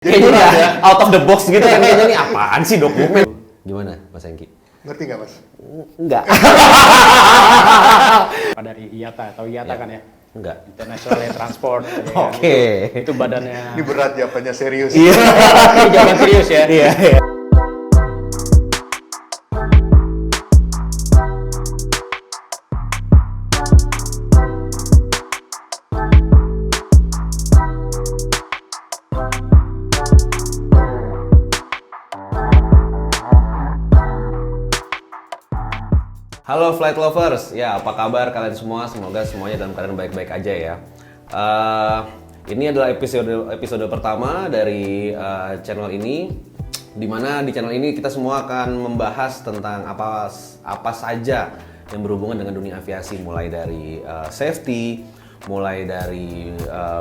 Kayaknya ini out of the box gitu kan, kayaknya ini apaan sih dokumen? Gimana Mas Hengki? Ngerti nggak Mas? Enggak. Dari IATA atau IATA kan ya? Enggak. International Air Transport. Ya kan? Oke. Itu badannya. Ini berat jawabannya serius. Iya. Jangan serius ya. Iya. Halo Flight Lovers, ya apa kabar kalian semua? Semoga semuanya dalam keadaan baik-baik aja ya. Ini adalah episode pertama dari channel ini, dimana di channel ini kita semua akan membahas tentang apa saja yang berhubungan dengan dunia aviasi, mulai dari safety, mulai dari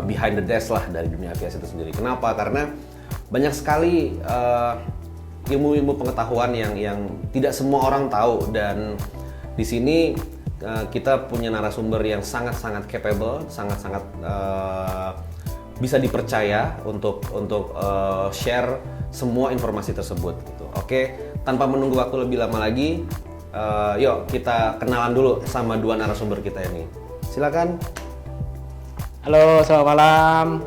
behind the desk lah dari dunia aviasi itu sendiri. Kenapa? Karena banyak sekali ilmu-ilmu pengetahuan yang tidak semua orang tahu, dan di sini kita punya narasumber yang sangat-sangat capable, sangat-sangat bisa dipercaya untuk share semua informasi tersebut gitu. Oke, tanpa menunggu waktu lebih lama lagi, yuk kita kenalan dulu sama dua narasumber kita ini. Silakan. Halo, selamat malam.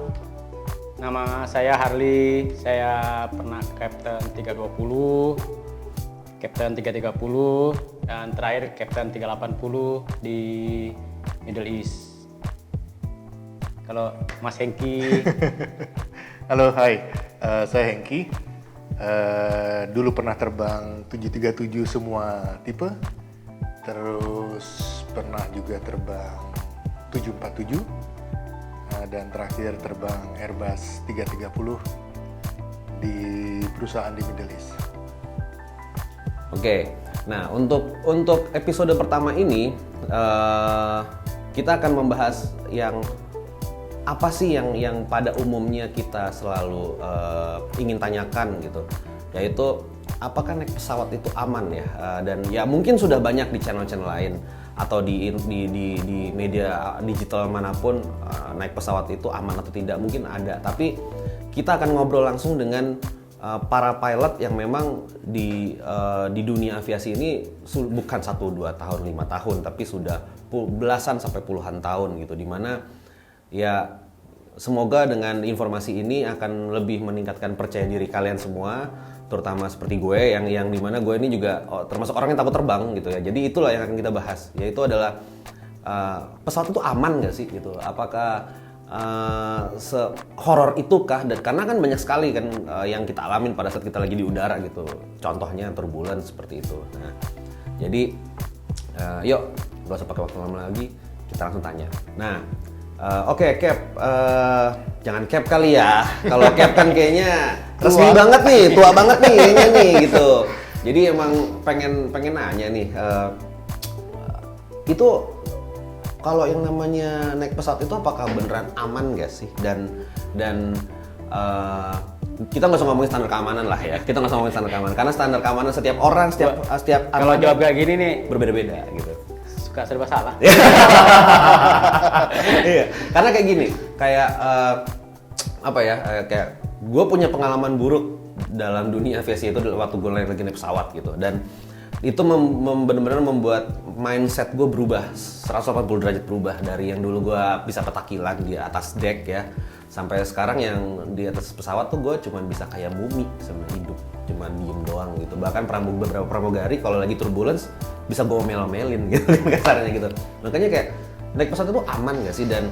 Nama saya Harley. Saya pernah Captain 320, Captain 330, dan terakhir Captain 380 di Middle East. Kalau Mas Hengki. Halo, hai. Saya Hengki. Dulu pernah terbang 737 semua tipe. Terus pernah juga terbang 747. Dan terakhir terbang Airbus 330 di perusahaan di Middle East. Oke, nah untuk episode pertama ini kita akan membahas yang apa sih yang pada umumnya kita selalu ingin tanyakan gitu, yaitu apakah naik pesawat itu aman ya? Dan ya mungkin sudah banyak di channel-channel lain atau di media digital manapun, naik pesawat itu aman atau tidak mungkin ada, tapi kita akan ngobrol langsung dengan para pilot yang memang di dunia aviasi ini bukan 1-2 tahun, 5 tahun, tapi sudah belasan sampai puluhan tahun gitu, dimana ya semoga dengan informasi ini akan lebih meningkatkan percaya diri kalian semua, terutama seperti gue yang dimana gue ini juga termasuk orang yang takut terbang gitu ya. Jadi itulah yang akan kita bahas, yaitu adalah pesawat itu aman nggak sih gitu, apakah sehoror itukah? Dan karena kan banyak sekali kan yang kita alamin pada saat kita lagi di udara gitu, contohnya turbulence seperti itu. Nah, jadi yuk gak usah pakai waktu lama lagi, kita langsung tanya. Nah, oke, Cap, jangan Cap kali ya, kalau Cap kan kayaknya resmi banget nih, tua banget nih kayaknya nih gitu. Jadi emang pengen nanya nih, itu kalau yang namanya naik pesawat itu apakah beneran aman gak sih? Dan kita nggak usah ngomongin standar keamanan lah ya. Kita nggak usah ngomongin standar keamanan, karena standar keamanan setiap orang, setiap Kalau jawab kayak gini nih, berbeda-beda gitu. suka serba salah. Iya, karena kayak gini, kayak apa ya? Kayak gue punya pengalaman buruk dalam dunia aviasi itu waktu gue lagi naik pesawat gitu, dan itu benar-benar membuat mindset gue berubah 180 derajat, berubah dari yang dulu gue bisa petakilan di atas deck ya, sampai sekarang yang di atas pesawat tuh gue cuman bisa kayak mumi sama hidup, cuman diem doang gitu. Bahkan beberapa pramugari kalau lagi turbulence bisa gue omel-omelin gitu kasarnya gitu. Makanya kayak naik pesawat itu aman gak sih? Dan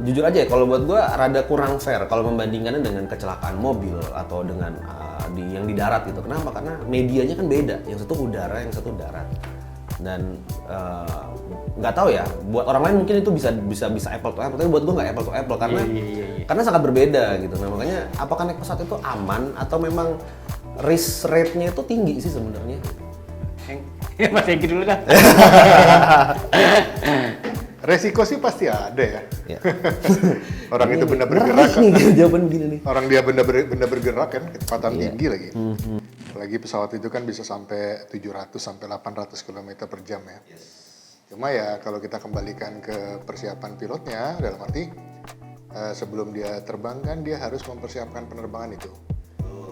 jujur aja ya, kalau buat gue rada kurang fair kalau membandingkannya dengan kecelakaan mobil atau dengan yang di darat gitu. Kenapa? Karena medianya kan beda, yang satu udara, yang satu darat. Dan nggak tahu ya, buat orang lain mungkin itu bisa apple to apple, tapi buat gue nggak apple to apple karena karena sangat berbeda gitu. Nah, makanya apakah naik pesawat itu aman atau memang risk rate-nya itu tinggi sih sebenarnya? Mas Hengki dulu dah. Resiko sih pasti ada ya. Ya. Orang itu benda bergerak kan. Jawaban gini nih. Orang dia benda bergerak kan, kecepatan tinggi lagi. Apalagi pesawat itu kan bisa sampai 700 sampai 800 km per jam ya. Cuma ya kalau kita kembalikan ke persiapan pilotnya, dalam arti sebelum dia terbang kan dia harus mempersiapkan penerbangan itu.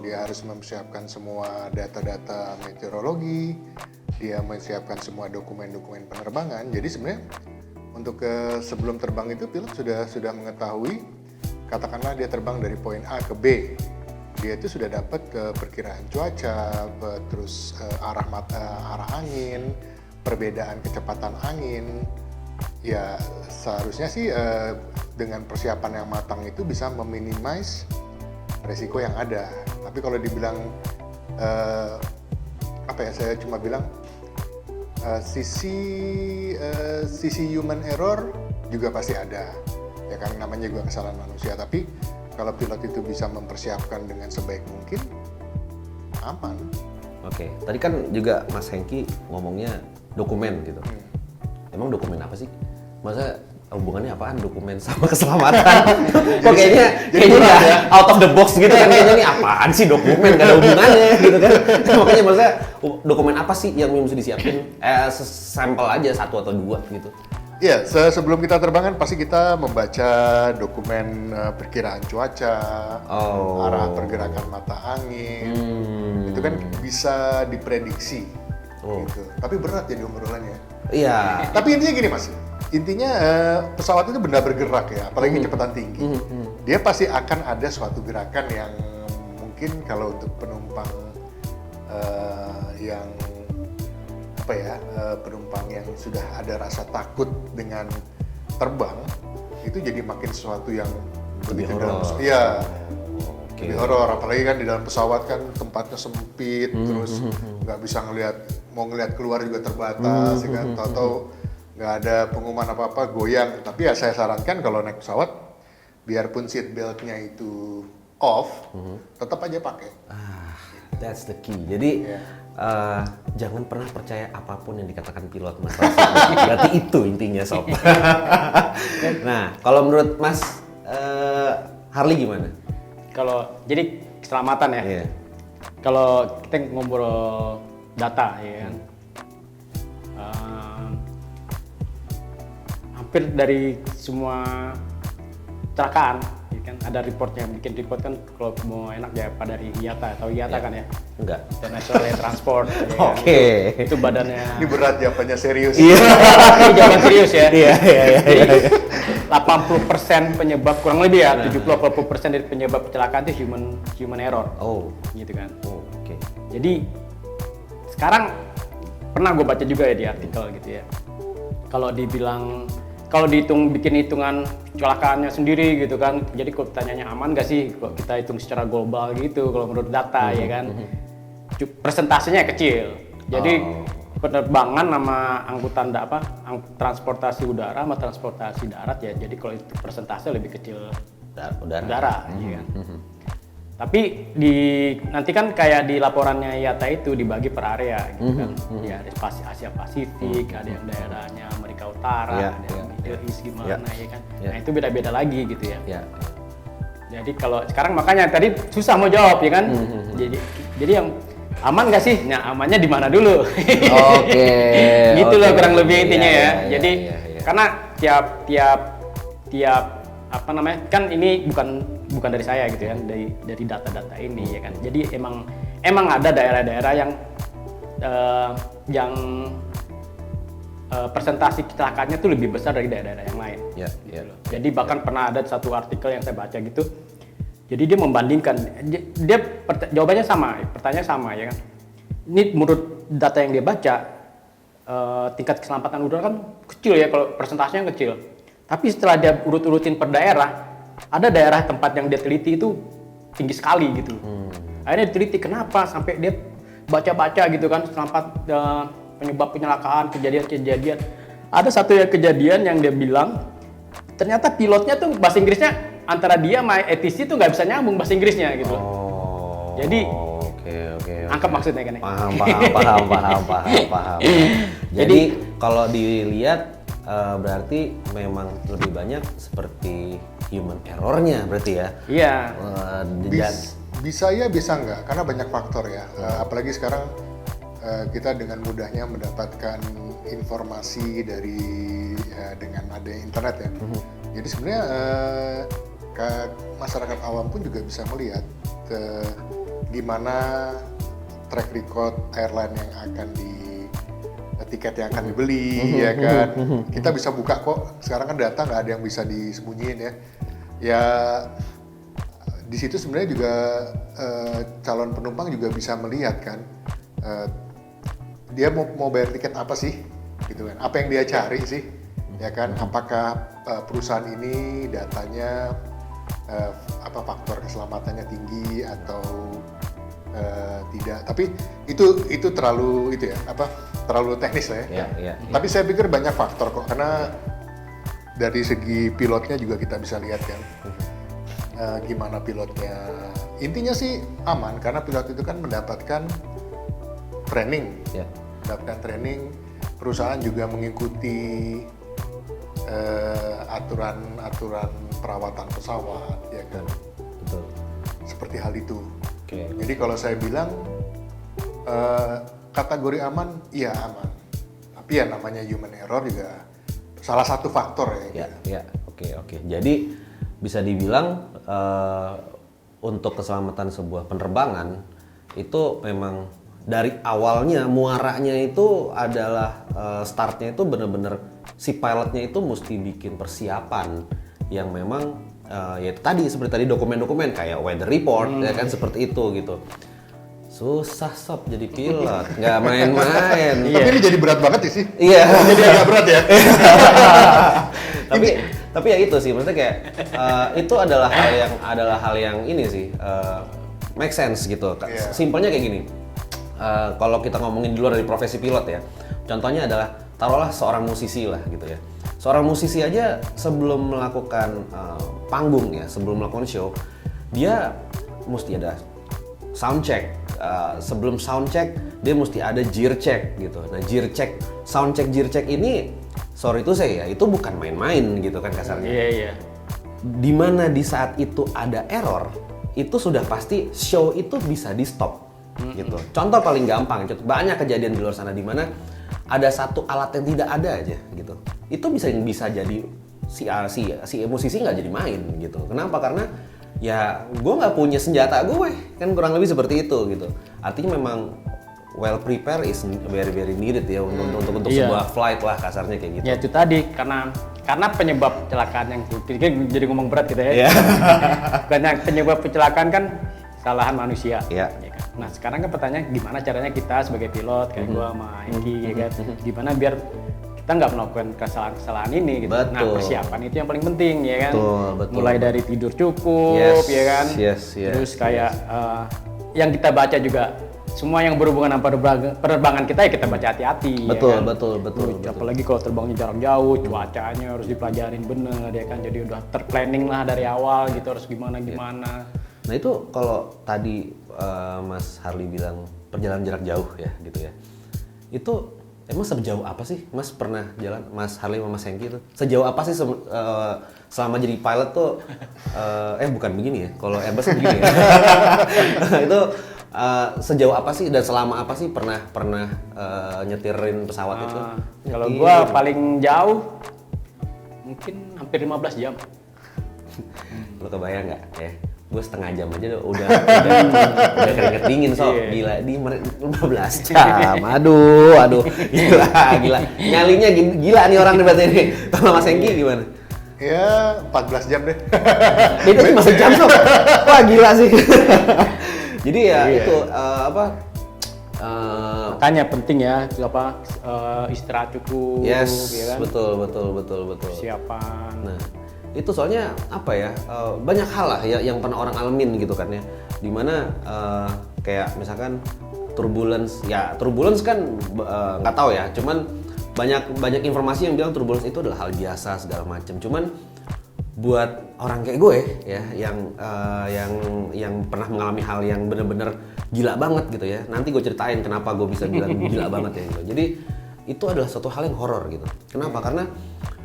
Dia harus mempersiapkan semua data-data meteorologi, dia mempersiapkan semua dokumen-dokumen penerbangan. Jadi sebenarnya untuk sebelum terbang itu pilot sudah mengetahui, katakanlah dia terbang dari poin A ke B, dia itu sudah dapat perkiraan cuaca, terus arah angin, perbedaan kecepatan angin. Ya seharusnya sih dengan persiapan yang matang itu bisa meminimais resiko yang ada. Tapi kalau dibilang saya cuma bilang sisi human error juga pasti ada, ya kan, namanya juga kesalahan manusia. Tapi kalau pilot itu bisa mempersiapkan dengan sebaik mungkin, aman. Oke, tadi kan juga Mas Hengki ngomongnya dokumen gitu. Emang dokumen apa sih? Masa hubungannya apaan dokumen sama keselamatan? Kok kayaknya nggak out of the box gitu kan, kayaknya ini apaan sih dokumen, gak ada hubungannya gitu kan. Makanya maksudnya dokumen apa sih yang mesti disiapin? Sampel aja 1 atau 2 gitu. Iya, sebelum kita terbang kan pasti kita membaca dokumen perkiraan cuaca, arah pergerakan mata angin, itu kan bisa diprediksi. Gitu. Tapi berat jadi obrolannya. Iya. Tapi intinya gini Mas, intinya pesawat itu benda bergerak ya, apalagi kecepatan tinggi. Dia pasti akan ada suatu gerakan yang mungkin kalau untuk penumpang yang penumpang yang sudah ada rasa takut dengan terbang, itu jadi makin sesuatu yang Lebih horor. Iya. Oke. Lebih horor, apalagi kan di dalam pesawat kan tempatnya sempit, terus nggak bisa mau ngelihat keluar juga terbatas, ya kan, tahu-tahu nggak ada pengumuman apa-apa, goyang. Tapi ya saya sarankan kalau naik pesawat, biarpun seat beltnya itu off, tetap aja pakai. That's the key. Jadi jangan pernah percaya apapun yang dikatakan pilot, Mas. Berarti itu intinya, Sob. Nah, kalau menurut Mas Harley gimana? Kalau jadi keselamatan ya. Iya. Kalau kita ngobrol data ya kan. Hampir dari semua kecelakaan ya kan, ada reportnya, bikin report kan kalau mau enak ya pada dari IATA atau IATA kan ya. Enggak. International Air Transport. Ya kan? Oke. Itu badannya. Ini berat jawabannya, serius. Iya. Ini jawaban serius ya. Iya. Jadi 80% penyebab, kurang lebih ya, 70-80% dari penyebab kecelakaan itu human error. Oh. Gitu kan. Oh, oke. Jadi sekarang pernah gue baca juga ya di artikel gitu ya. Kalau bikin hitungan kecelakaannya sendiri gitu kan. Jadi kalau tanyanya aman gak sih kalau kita hitung secara global gitu, kalau menurut data ya kan. Persentasenya kecil. Jadi penerbangan sama transportasi udara sama transportasi darat ya. Jadi kalau itu persentase lebih kecil udara ya kan. Tapi nanti kan kayak di laporannya IATA itu dibagi per area gitu kan. Ya ada Asia Pasifik, ada yang daerahnya Amerika Utara, ada yang Middle East gimana ya kan. Nah itu beda-beda lagi gitu ya. Jadi kalau sekarang makanya tadi susah mau jawab ya kan. Jadi yang aman nggak sih? Nah amannya di mana dulu? Oke. Gitu loh kurang lebih intinya ya. Jadi karena tiap kan ini bukan dari saya gitu kan, dari data-data ini ya kan. Jadi emang ada daerah-daerah yang persentase kecelakaannya tuh lebih besar dari daerah-daerah yang lain. Gitu loh. Jadi bahkan pernah ada satu artikel yang saya baca gitu. Jadi dia membandingkan, jawabannya sama, pertanyaannya sama ya kan. Ini menurut data yang dia baca, tingkat keselamatan udara kan kecil ya, kalau persentasenya kecil. Tapi setelah dia urut-urutin per daerah, ada daerah tempat yang dia teliti itu tinggi sekali gitu. Akhirnya diteliti kenapa sampai dia baca-baca gitu kan, penyebab kecelakaan, kejadian-kejadian. Ada satu kejadian yang dia bilang, ternyata pilotnya tuh bahasa Inggrisnya antara dia sama ATC tuh nggak bisa nyambung bahasa Inggrisnya gitu. Jadi, Oke. angkep maksudnya kan ya? Paham. Jadi kalau dilihat berarti memang lebih banyak seperti human error-nya berarti ya? Iya. Bisa ya, bisa enggak, karena banyak faktor ya. Apalagi sekarang kita dengan mudahnya mendapatkan informasi dengan adanya internet ya. Jadi sebenarnya masyarakat awam pun juga bisa melihat gimana track record airline yang akan tiket yang akan dibeli, ya kan. Kita bisa buka kok. Sekarang kan data nggak ada yang bisa disembunyiin ya. Ya di situ sebenarnya juga calon penumpang juga bisa melihat kan, dia mau bayar tiket apa sih, gitu kan. Apa yang dia cari sih, ya kan. Apakah perusahaan ini datanya faktor keselamatannya tinggi atau tidak, tapi itu terlalu terlalu teknis lah ya. Tapi saya pikir banyak faktor kok, karena dari segi pilotnya juga kita bisa lihat kan, gimana pilotnya. Intinya sih aman, karena pilot itu kan mendapatkan training, training. Perusahaan juga mengikuti aturan perawatan pesawat, ya kan. Betul. Seperti hal itu. Okay. Jadi kalau saya bilang kategori aman, iya aman. Tapi ya namanya human error juga salah satu faktor ya. Oke. Jadi bisa dibilang untuk keselamatan sebuah penerbangan itu memang dari awalnya muaranya itu adalah startnya itu benar-benar si pilotnya itu mesti bikin persiapan yang memang ya tadi seperti tadi dokumen-dokumen kayak weather report ya kan, seperti itu gitu. Susah sob jadi pilot, nggak main-main. Tapi ini jadi berat banget sih. Iya. Jadi agak berat ya. tapi ya itu sih, maksudnya kayak itu adalah hal yang ini sih make sense gitu. Simpelnya kayak gini. Kalau kita ngomongin di luar dari profesi pilot ya, contohnya adalah taruhlah seorang musisi lah gitu ya. Seorang musisi aja sebelum melakukan panggung ya, sebelum melakukan show, dia mesti ada sound check. Sebelum sound check, dia mesti ada gear check gitu. Nah, gear check, sound check, gear check ini, sorry to say ya, itu bukan main-main gitu kan kasarnya. Iya. Dimana di saat itu ada error, itu sudah pasti show itu bisa di stop gitu. Contoh paling gampang, banyak kejadian di luar sana di mana ada satu alat yang tidak ada aja gitu. Itu bisa jadi si musisi nggak jadi main gitu. Kenapa? Karena ya gue nggak punya senjata gue, kan kurang lebih seperti itu gitu. Artinya memang well prepare is very very needed ya untuk sebuah flight lah kasarnya kayak gitu. Ya itu tadi karena penyebab kecelakaan yang jadi ngomong berat gitu ya. Karena penyebab kecelakaan kan kesalahan manusia. Ya kan? Nah sekarang kan pertanyaan gimana caranya kita sebagai pilot kayak gue sama Enggi ya kan, gimana biar kita nggak melakukan kesalahan ini gitu. Betul. Nah persiapan itu yang paling penting ya kan. Betul. Mulai dari tidur cukup ya kan. Terus kayak yang kita baca juga, semua yang berhubungan dengan penerbangan kita ya kita baca hati-hati. Betul. Apalagi kalau terbangnya jarak jauh, cuacanya harus dipelajarin bener ya kan. Jadi udah terplanning lah dari awal gitu, harus gimana. Nah itu kalau tadi Mas Harley bilang perjalanan jarak jauh ya gitu ya. Itu emang sejauh apa sih Mas pernah jalan, Mas Harley sama Mas Hengki itu? Sejauh apa sih selama jadi pilot tuh bukan begini ya. Kalau Airbus begini ya. Itu sejauh apa sih dan selama apa sih pernah nyetirin pesawat itu? Kalau gua paling jauh mungkin hampir 15 jam. Lo kebayang nggak ya? Gue setengah jam aja udah keringet dingin gila di 15 jam. Aduh. Gila. Nyalinya gila nih orang debat ini. Kalau Mas Hengki gimana? Ya 14 jam deh. Itu cuma sejam sob. Wah gila sih. Jadi ya itu makanya penting ya istirahat cukup. Yes, ya kan? betul. Persiapan. Nah, itu soalnya apa ya, banyak hal lah ya yang pernah orang alamin gitu kan ya, dimana kayak misalkan turbulence kan nggak tahu ya, cuman banyak informasi yang bilang turbulence itu adalah hal biasa segala macam. Cuman buat orang kayak gue ya yang pernah mengalami hal yang bener-bener gila banget gitu ya, nanti gue ceritain kenapa gue bisa bilang gila banget ya gitu. Jadi itu adalah suatu hal yang horor gitu. Kenapa? Karena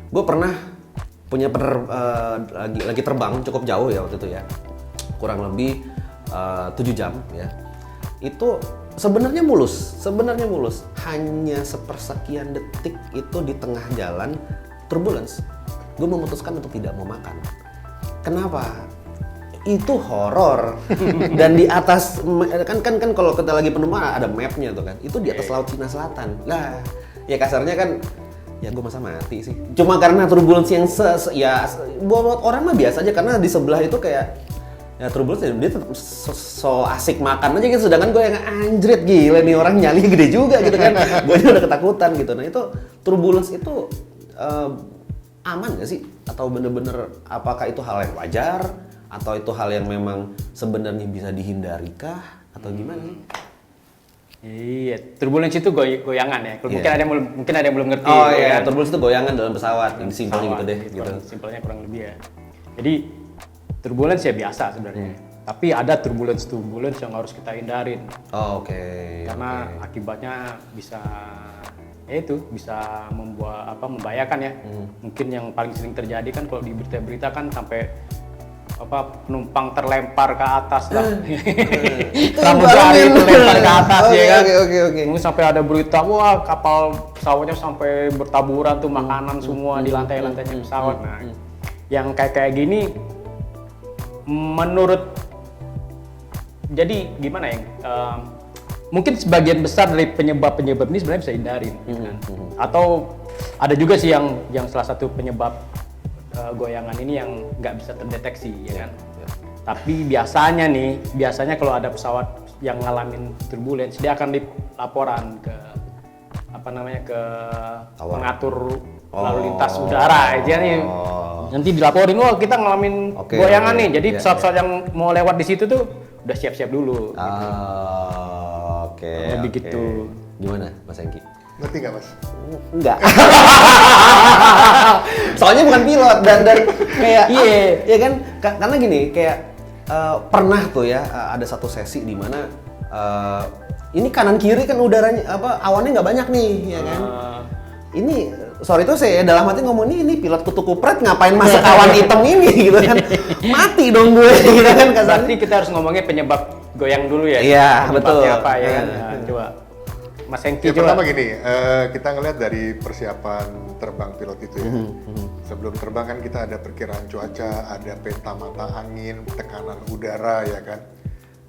gue pernah punya lagi terbang cukup jauh ya waktu itu ya, kurang lebih 7 jam ya. Itu sebenarnya mulus, hanya sepersekian detik itu di tengah jalan turbulence, gue memutuskan untuk tidak mau makan Kenapa? Itu horor. Dan di atas kan kalau kita lagi penumpang ada mapnya tuh kan. Itu di atas Laut Cina Selatan. Lah, ya kasarnya kan ya gue masa mati sih. Cuma karena turbulensi yang buat orang mah biasa aja karena di sebelah itu kayak ya turbulensi dia tetap so asik makan aja gitu. Sedangkan gue yang anjrit gila nih orang nyalinya gede juga gitu kan. Gue udah ketakutan gitu. Nah itu turbulensi itu aman nggak sih? Atau bener-bener apakah itu hal yang wajar? Atau itu hal yang memang sebenarnya bisa dihindari kah? Atau gimana sih? Iya, turbulensi itu goyangan ya. Mungkin ada yang belum ngerti. Oh iya, turbulensi itu goyangan dalam pesawat. Ini simpelnya gitu deh. Gitu. Simpelnya kurang lebih ya. Jadi turbulensi ya biasa sebenarnya. Tapi ada turbulence yang harus kita hindarin. Oh, oke. Karena akibatnya bisa bisa membahayakan ya. Mungkin yang paling sering terjadi kan kalau di berita-berita kan sampai penumpang terlempar ke atas lah. Pramugari terlempar ke atas ya kan. Oke. Mungkin sampai ada berita wah kapal pesawatnya sampai bertaburan tuh makanan semua di lantai-lantainya pesawat. Nah, yang kayak gini menurut jadi gimana ya? Mungkin sebagian besar dari penyebab ini sebenarnya bisa hindarin, gitu kan. Atau ada juga sih yang salah satu penyebab goyangan ini yang nggak bisa terdeteksi, ya kan. Tapi biasanya kalau ada pesawat yang ngalamin turbulence, dia akan dilaporan ke ke pengatur lalu lintas udara, aja nih. Nanti dilaporin, wah kita ngalamin goyangan nih. Jadi pesawat-pesawat yang mau lewat di situ tuh udah siap-siap dulu. Lebih gitu. Gimana, Mas Engki? Ngerti nggak, Mas? Enggak. Soalnya bukan pilot dan kayak iya kan karena gini kayak pernah tuh ya ada satu sesi di mana ini kanan kiri kan udaranya awannya nggak banyak nih ya kan. Ini sorry tuh saya dalam hati ngomong ini pilot kutu kupret ngapain masuk awan hitam ini gitu kan. Mati dong gue gitu kan kasarnya. Berarti kita harus ngomongin penyebab goyang dulu ya. Iya, betul. Apa ya kan? Nah, coba Mas Engki coba. Pertama gini, kita ngelihat dari persiapan terbang pilot itu ya. Sebelum terbang kan kita ada perkiraan cuaca, ada peta mata angin, tekanan udara ya kan.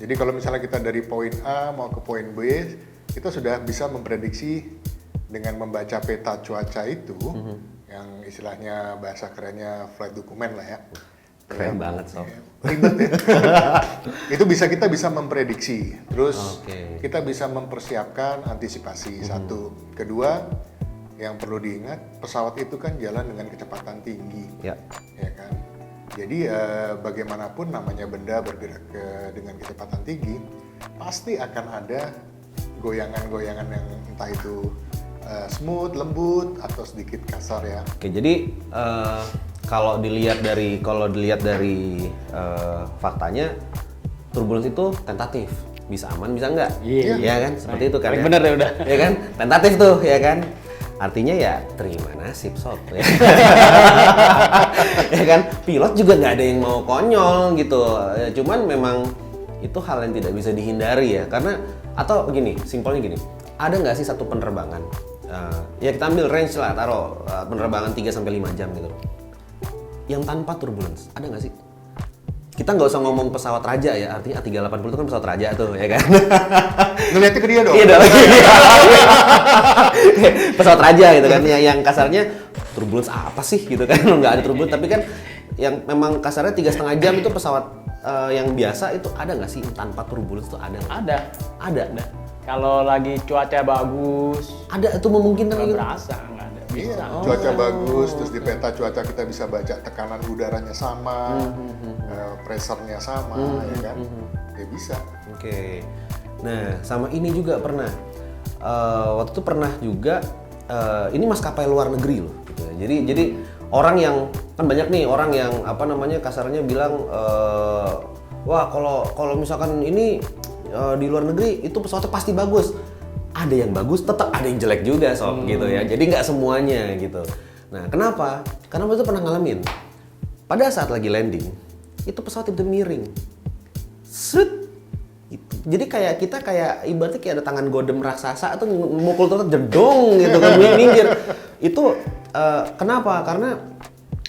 Jadi kalau misalnya kita dari poin A mau ke poin B, kita sudah bisa memprediksi dengan membaca peta cuaca itu, yang istilahnya bahasa kerennya flight document lah ya. Keren banget Sob. Ribet ya. Itu kita bisa memprediksi. Terus kita bisa mempersiapkan antisipasi. Satu. Kedua, yang perlu diingat, pesawat itu kan jalan dengan kecepatan tinggi. Ya kan? Jadi bagaimanapun namanya benda bergerak dengan kecepatan tinggi, pasti akan ada goyangan-goyangan yang entah itu smooth, lembut, atau sedikit kasar ya. Oke, jadi kalau dilihat dari faktanya turbulensi itu tentatif, bisa aman bisa enggak, ya kan seperti itu kan. Bener ya udah, ya kan tentatif tuh ya kan, artinya ya terima nasib sob ya. Ya kan pilot juga nggak ada yang mau konyol gitu, ya, cuman memang itu hal yang tidak bisa dihindari ya karena atau gini simpelnya gini, ada nggak sih satu penerbangan ya kita ambil range lah taruh penerbangan 3-5 jam gitu yang tanpa turbulence, ada nggak sih? Kita nggak usah ngomong pesawat raja ya, artinya A380 itu kan pesawat raja tuh, ya kan? Ngeliatnya ke dia dong? Iya dong. Pesawat raja gitu kan, yang kasarnya turbulence apa sih gitu kan, nggak ada turbulence, tapi kan yang memang kasarnya 3,5 jam itu pesawat yang biasa itu ada nggak sih tanpa turbulence tuh ada? Ada. Kalau lagi cuaca bagus, ada itu memungkinkan nggak gitu? Berasa nggak ada. Bisa. Cuaca bagus, terus di peta cuaca kita bisa baca tekanan udaranya sama, pressure-nya sama, ya kan? Ya bisa. Oke. Nah, sama ini juga pernah. Waktu itu pernah juga. Ini maskapai luar negeri loh. Gitu ya. Jadi orang yang kan banyak nih orang yang kasarnya bilang, wah kalau misalkan ini di luar negeri itu pesawatnya pasti bagus. Ada yang bagus, tetap ada yang jelek juga sob gitu ya. Jadi nggak semuanya gitu. Nah kenapa? Karena waktu itu pernah ngalamin. Pada saat lagi landing, itu pesawat tiba-tiba miring. Set. Gitu. Jadi kita ibaratnya kayak ada tangan godem raksasa atau mukul tuh jedong gitu kan minggir. Itu kenapa? Karena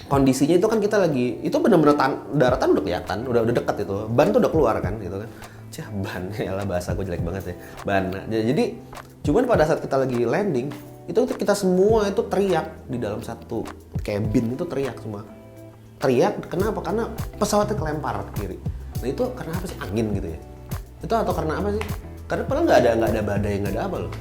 kondisinya itu kan kita lagi, itu benar-benar daratan udah kelihatan, udah dekat itu, ban tuh udah keluar kan gitu kan. Ban, ya lah bahasa gue jelek banget ya, ban. Jadi cuman pada saat kita lagi landing, itu kita semua itu teriak di dalam satu cabin itu teriak semua. Teriak kenapa? Karena pesawatnya kelempar ke kiri. Nah itu karena apa sih? Angin gitu ya? Itu atau karena apa sih? Karena padahal nggak ada badai, nggak ada apa loh.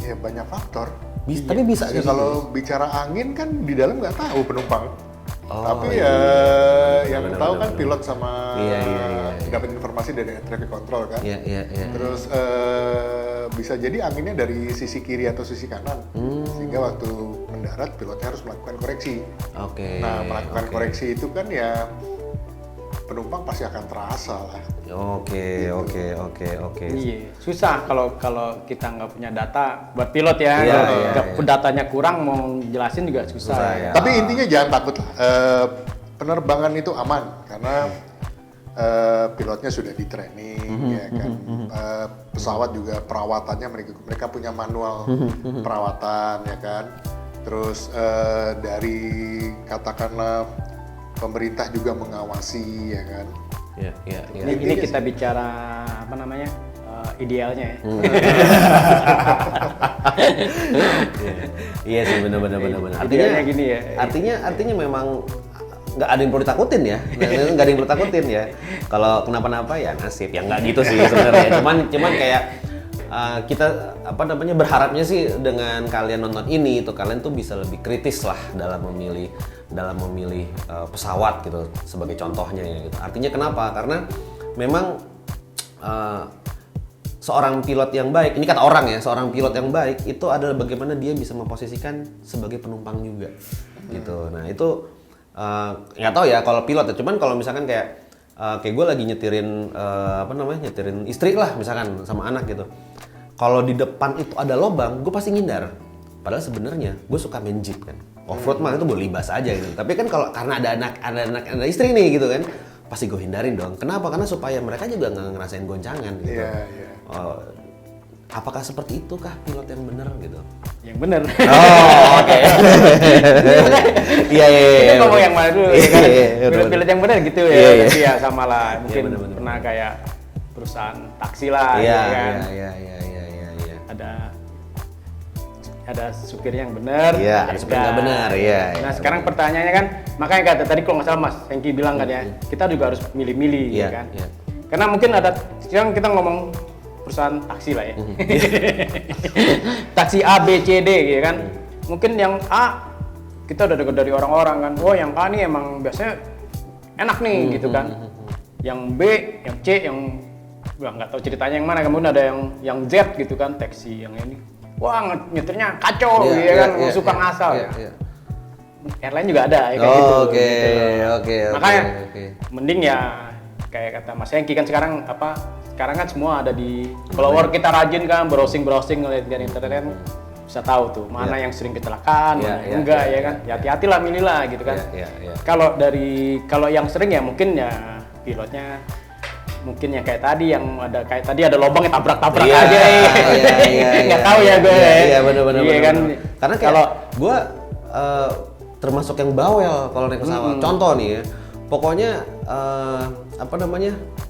Ya banyak faktor. Tapi bisa Ya, sih. kalau bicara angin kan di dalam nggak tahu penumpang. Oh, Tapi iya. yang Benar, tahu benar, kan benar. pilot sama Iya. dapat informasi dari air traffic control kan. Iya. Terus bisa jadi anginnya dari sisi kiri atau sisi kanan, sehingga waktu mendarat pilotnya harus melakukan koreksi. Oke. Nah melakukan oke. koreksi itu kan ya penumpang pasti akan terasa lah. Oke. Iya, susah kalau kita nggak punya data buat pilot ya. Iya, Kalau iya, iya. datanya kurang mau jelasin juga susah. Susah, ya. ya. Tapi intinya jangan takut lah. Penerbangan itu aman karena pilotnya sudah di training, ya kan. Pesawat juga perawatannya mereka punya manual perawatan, ya kan. Terus dari katakanlah pemerintah juga mengawasi, ya kan. Iya. Ini kita bicara apa namanya idealnya ya. Iya sih benar. Idealnya gini ya. Artinya memang nggak ada yang perlu ditakutin ya, nggak ada yang perlu takutin ya. Kalau kenapa-napa ya nasib, ya nggak gitu sih sebenarnya. Cuman kayak kita berharapnya sih dengan kalian nonton ini itu kalian tuh bisa lebih kritis lah dalam memilih pesawat gitu sebagai contohnya ya gitu. Artinya kenapa? Karena memang seorang pilot yang baik, ini kata orang ya, seorang pilot yang baik itu adalah bagaimana dia bisa memposisikan sebagai penumpang juga gitu. Nah itu nggak tahu ya kalau pilot ya, cuman kalau misalkan kayak gue lagi nyetirin nyetirin istri lah misalkan sama anak gitu. Kalau di depan itu ada lubang, gue pasti ngindar. Padahal sebenarnya gue suka main jeep kan. Off-road mah itu boleh libas aja gitu. Tapi kan kalau karena ada istri nih gitu kan, pasti gue hindarin dong. Kenapa? Karena supaya mereka juga nggak ngerasain goncangan gitu. Iya. Apakah seperti itukah pilot yang benar gitu? Yang benar. Oh, oke. Iya. Kita ngomong yang mana dulu ya kan? Iya, Pilot yang benar gitu ya. Iya. Tapi ya sama lah. Mungkin benar. pernah kayak perusahaan taksi lah Iya, gitu kan. iya. Ada supirnya yang benar, Iya, ada supir nggak benar, iya. Nah sekarang pertanyaannya kan, makanya kata tadi kalau nggak salah Mas Hengki bilang kan ya, kita juga harus milih-milih Iya, ya kan. iya. Karena mungkin sekarang kita ngomong perusahaan taksi lah ya. Taksi A, B, C, D gitu kan. Mungkin yang A kita udah dengar dari orang-orang kan, oh yang A nih emang biasanya enak nih gitu kan. Yang B, yang C, yang nggak tahu ceritanya yang mana. Kemudian ada yang Z gitu kan, taksi yang ini. Wah nyetirnya kacau gitu kan, suka ngasal. Iya. Airline juga ada ya kayak gitu. Oke. Makanya mending ya kayak kata Mas Hengki kan sekarang kan semua ada di follower kita rajin kan browsing ngeliat di internet kan bisa tahu tuh mana yang sering kecelakaan, mana yang enggak ya kan. Ya hati-hatilah milihlah gitu kan. Iya. Kalau yang sering ya mungkin ya pilotnya mungkin yang kayak tadi ada lubang tabrak-tabrak aja nggak tahu ya gue iya benar kan karena kalau gue termasuk yang bawel kalau naik pesawat contoh nih ya pokoknya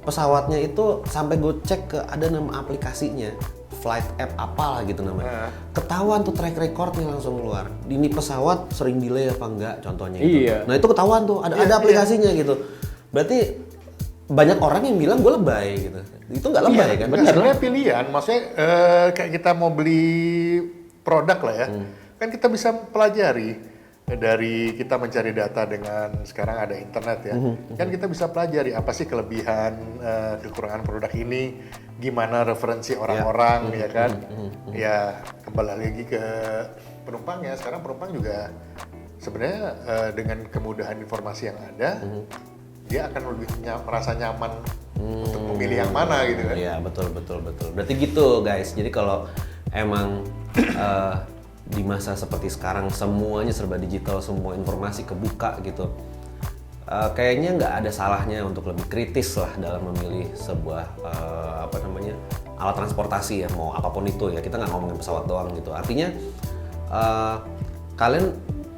pesawatnya itu sampai gue cek ke ada nama aplikasinya flight app apalah gitu namanya ketahuan tuh track recordnya langsung keluar ini pesawat sering delay apa enggak contohnya itu. Iya. Nah itu ketahuan tuh ada aplikasinya gitu berarti banyak orang yang bilang gue lebay gitu. Itu nggak lebay kan? Benar. Sebenarnya pilihan, maksudnya kayak kita mau beli produk lah ya, kan kita bisa pelajari dari kita mencari data dengan sekarang ada internet ya, kan kita bisa pelajari apa sih kelebihan, kekurangan produk ini, gimana referensi orang-orang ya kan, ya kembali lagi ke penumpang ya. Sekarang penumpang juga sebenarnya dengan kemudahan informasi yang ada. Dia akan lebih merasa nyaman untuk memilih yang mana gitu kan? Iya betul. Berarti gitu guys. Jadi kalau emang di masa seperti sekarang semuanya serba digital, semua informasi kebuka gitu. Kayaknya nggak ada salahnya untuk lebih kritis lah dalam memilih sebuah alat transportasi ya mau apapun itu ya. Kita nggak ngomongin pesawat doang gitu. Artinya kalian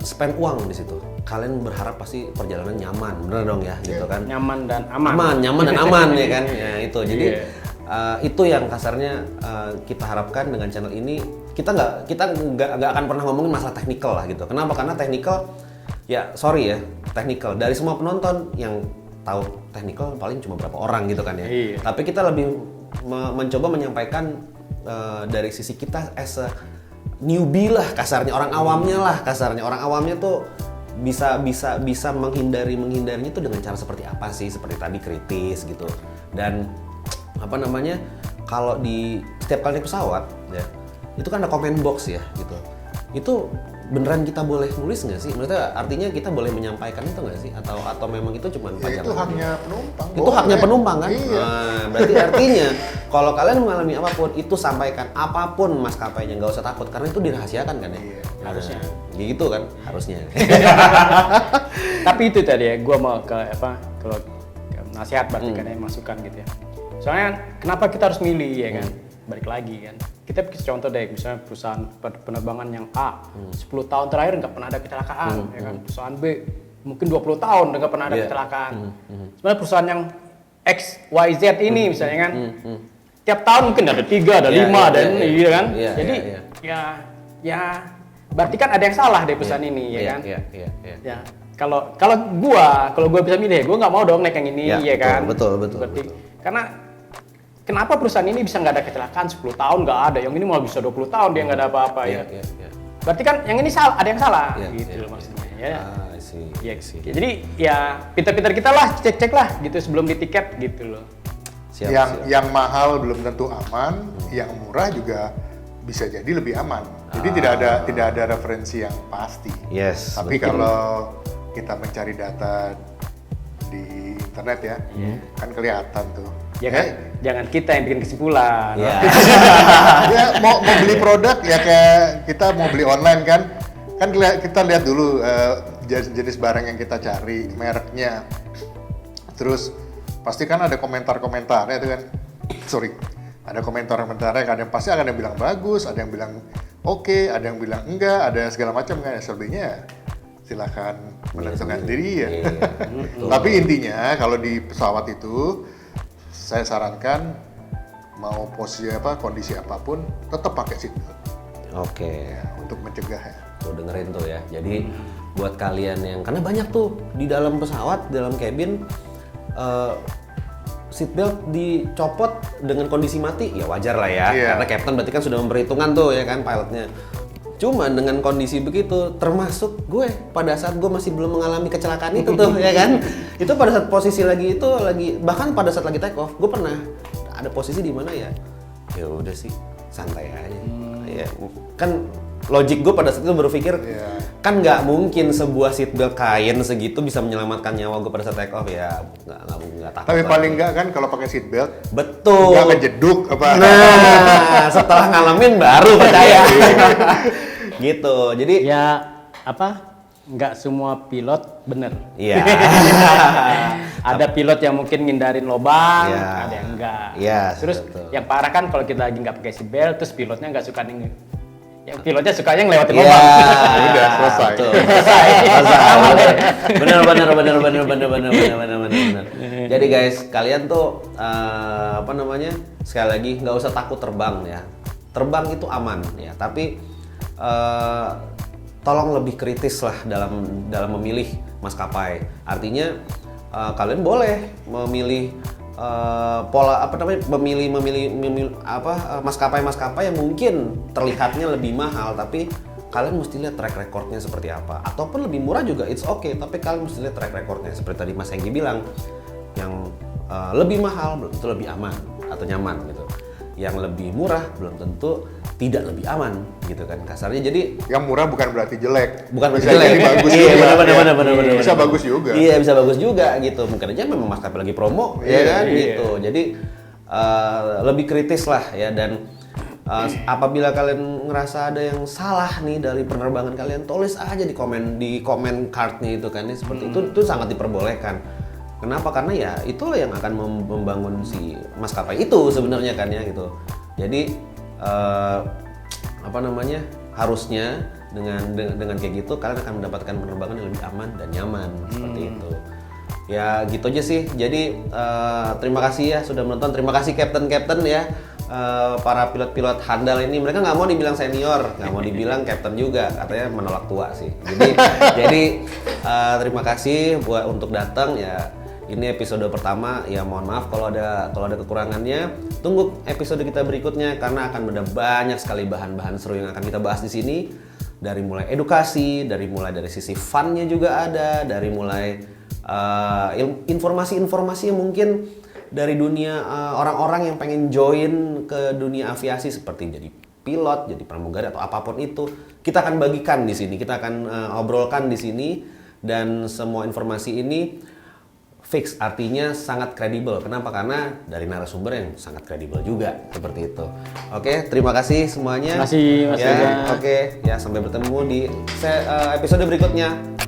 spend uang di situ. Kalian berharap pasti perjalanan nyaman, bener dong ya, gitu kan? Nyaman dan aman. Nyaman dan aman ya kan? Ya itu. Jadi Iya. itu yang kasarnya kita harapkan dengan channel ini. Kita nggak akan pernah ngomongin masalah teknikal lah gitu. Kenapa? Karena teknikal, ya sorry ya, teknikal dari semua penonton yang tahu teknikal paling cuma berapa orang gitu kan ya. Iya. Tapi kita lebih mencoba menyampaikan dari sisi kita as a newbie lah kasarnya, orang awamnya lah kasarnya. Orang awamnya tuh bisa menghindarinya tuh dengan cara seperti apa sih? Seperti tadi kritis gitu. Dan apa namanya? Kalau di setiap kali naik pesawat ya, itu kan ada comment box ya gitu. Itu beneran kita boleh nulis nggak sih? Maksudnya artinya kita boleh menyampaikan itu nggak sih? Atau memang itu cuma Ya, itu haknya penumpang. itu Boleh. haknya penumpang kan? Iya. Nah, berarti artinya kalau kalian mengalami apapun itu sampaikan apapun maskapainya, nggak usah takut karena itu dirahasiakan kan ya? Iya. Harusnya. Gitu kan harusnya. Tapi itu tadi ya, gue mau ke kalau ke nasihat berarti kan ya, masukan gitu ya. Soalnya kenapa kita harus milih ya kan? Balik lagi kan. Kita bikin contoh deh, misalnya perusahaan penerbangan yang A, 10 tahun terakhir nggak pernah ada kecelakaan, ya kan? Perusahaan B mungkin 20 tahun nggak pernah ada kecelakaan. Sebenarnya perusahaan yang X, Y, Z ini misalnya kan, tiap tahun mungkin ada 3, ada 5, dan iya kan. Jadi ya berarti kan ada yang salah dari perusahaan ini ya kan. Ya kalau gua bisa milih, gua nggak mau dong naik yang ini ya kan. Betul. Berarti karena kenapa perusahaan ini bisa nggak ada kecelakaan 10 tahun nggak ada, yang ini malah bisa 20 tahun dia nggak ada apa-apa ya. Berarti kan yang ini salah, ada yang salah gitu loh maksudnya ya. Ya, jadi ya pintar-pintar kita lah cek lah gitu sebelum di tiket gitu loh. Yang mahal belum tentu aman, yang murah juga bisa jadi lebih aman. Jadi tidak ada referensi yang pasti. Yes. Tapi kalau kita mencari data di internet ya, kan kelihatan tuh. Ya kan, jangan kita yang bikin kesimpulan. Ya mau beli produk ya kayak kita mau beli online kan kita lihat dulu jenis barang yang kita cari, mereknya. Terus pasti kan ada komentar-komentarnya itu kan. Sorry. Ada komentar-komentarnya, kadang pasti ada yang bilang bagus, ada yang bilang oke, ada yang bilang enggak, ada segala macam kan. Selebihnya silakan menentukan diri ya. Tapi intinya kalau di pesawat itu saya sarankan mau posisi kondisi apapun tetap pakai seatbelt. Oke. Ya, untuk mencegah ya. Tuh dengerin tuh ya. Jadi buat kalian yang karena banyak tuh di dalam pesawat, dalam cabin seatbelt dicopot dengan kondisi mati, ya wajar lah ya. Karena captain berarti kan sudah memperhitungkan tuh ya kan pilotnya. Cuman dengan kondisi begitu, termasuk gue pada saat gue masih belum mengalami kecelakaan itu tuh ya kan. Itu pada saat posisi bahkan pada saat lagi take off, gue pernah ada posisi di mana ya udah sih santai aja. Ya kan logik gue pada saat itu berpikir kan nggak mungkin sebuah seatbelt kain segitu bisa menyelamatkan nyawa gue pada saat take off ya nggak takut. Tapi paling nggak kan kalau pakai seatbelt betul nggak ngejeduk apa. Nah setelah ngalamin baru percaya gitu. Jadi ya nggak semua pilot bener. Iya. Ada pilot yang mungkin ngindarin lobang, ada yang enggak. Iya. Terus yang parah kan kalau kita lagi nggak pakai seatbelt, terus pilotnya nggak suka yang pilotnya sukanya ngelewatin lubang. Udah selesai. Bener. Jadi guys, kalian tuh sekali lagi nggak usah takut terbang ya. Terbang itu aman ya, tapi tolong lebih kritis lah dalam memilih maskapai. Artinya kalian boleh memilih memilih maskapai yang mungkin terlihatnya lebih mahal, tapi kalian mesti lihat track recordnya seperti apa. Ataupun lebih murah juga it's okay, tapi kalian mesti lihat track recordnya. Seperti tadi Mas Hengki bilang, yang lebih mahal belum tentu lebih aman atau nyaman gitu. Yang lebih murah belum tentu tidak lebih aman gitu kan kasarnya. Jadi yang murah bukan berarti jelek. Bukan berarti bisa jelek. jadi bagus Iya, juga. benar. Bisa bagus juga. Iya, bisa bagus juga gitu. Mungkin aja memang maskapai lagi promo ya kan gitu. Jadi lebih kritis lah ya. Dan apabila kalian ngerasa ada yang salah nih dari penerbangan kalian, tulis aja di komen cardnya itu kan ya, seperti itu sangat diperbolehkan. Kenapa? Karena ya itulah yang akan membangun si maskapai itu sebenarnya kan ya gitu. Jadi harusnya dengan kayak gitu kalian akan mendapatkan penerbangan yang lebih aman dan nyaman seperti itu. Ya gitu aja sih. Jadi terima kasih ya sudah menonton. Terima kasih Captain ya. Para pilot-pilot handal ini, mereka nggak mau dibilang senior, nggak mau dibilang captain juga, katanya menolak tua sih. Jadi terima kasih untuk datang ya. Ini episode pertama, ya mohon maaf kalau ada kekurangannya. Tunggu episode kita berikutnya karena akan ada banyak sekali bahan-bahan seru yang akan kita bahas di sini. Dari mulai edukasi, dari sisi fun-nya juga ada, dari mulai informasi-informasi yang mungkin dari dunia orang-orang yang pengen join ke dunia aviasi seperti jadi pilot, jadi pramugari atau apapun itu, kita akan bagikan di sini, kita akan obrolkan di sini dan semua informasi ini fix artinya sangat kredibel. Kenapa? Karena dari narasumber yang sangat kredibel juga seperti itu. Oke, terima kasih semuanya. Terima kasih Mas Reza. Oke, ya sampai bertemu di episode berikutnya.